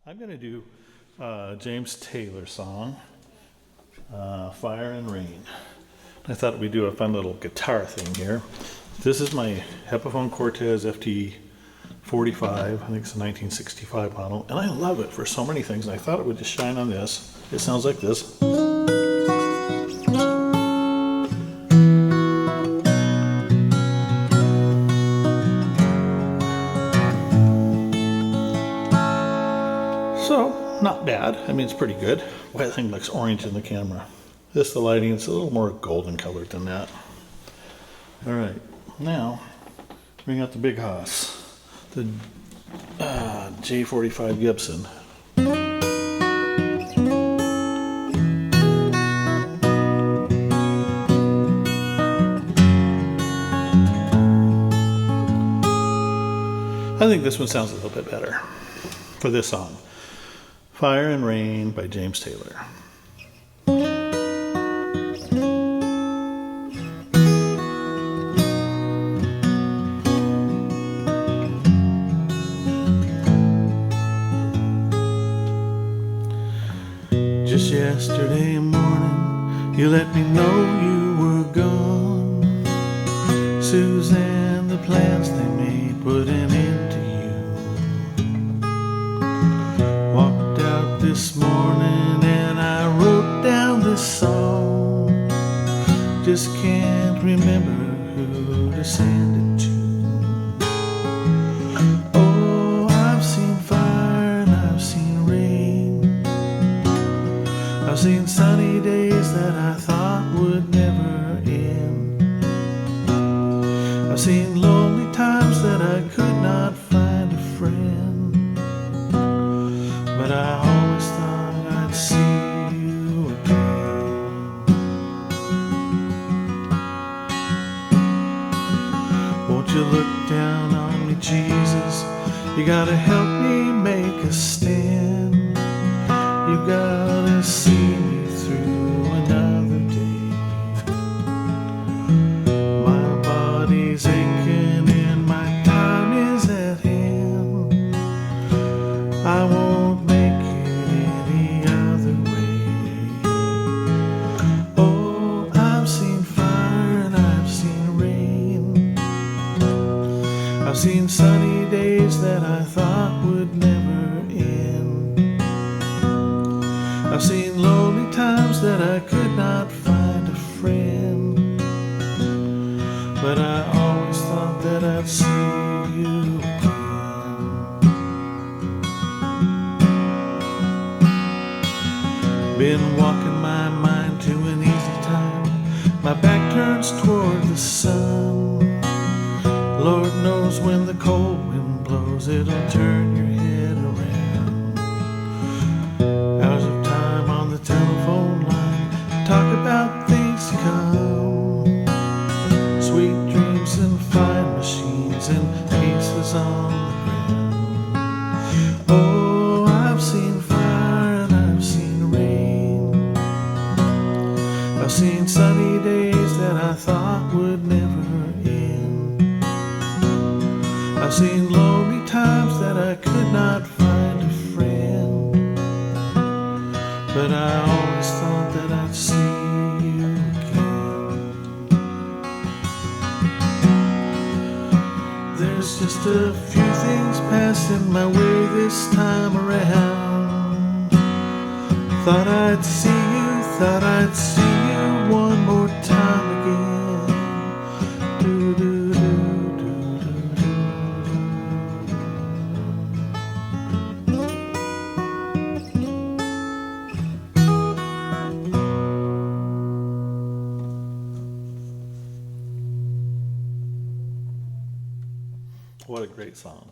I'm going to do James Taylor song, Fire and Rain. I thought we'd do a fun little guitar thing here. This is my Epiphone Cortez FT 45, I think it's a 1965 model, and I love it for so many things, and I thought it would just shine on this. It sounds like this. So, not bad. I mean, it's pretty good. Well, that thing looks orange in the camera. This, the lighting, it's a little more golden colored than that. All right, now bring out the big hoss, the J45 Gibson. I think this one sounds a little bit better for this song. Fire and Rain by James Taylor. Just yesterday morning, you let me know you were gone. Suzanne, the plans they made put an end to you. Walked out this morning and I wrote down this song. Just can't remember who to send it to. Oh, I've seen fire and I've seen rain. I've seen sunny days that I thought would never end. I've seen lonely times that I could not find a friend. But I always thought I'd see you again. Won't you look down on me, Jesus? You gotta help me make a stand. You gotta see me through another day. My body's aching and my time is at hand. I won't make it any other way. Oh, I've seen fire and I've seen rain. I've seen sunny days that I thought would never end. I've seen lonely times that I could not find a friend. But I always thought that I'd see you again. Been walking my mind to an easy time. My back turns toward the sun. Lord knows when the cold wind blows, it'll turn your head around. Hours of time on the telephone line, talk about things to come. Sweet dreams and fine machines and pieces on the ground. Oh, I've seen fire and I've seen rain. I've seen sunny days that I thought would never end. I've seen lonely times that I could not find a friend. But I always thought that I'd see you again. There's just a few things passing my way this time around. Thought I'd see you, thought I'd see you one more time again. Do, do, do, do, do, do. What a great song.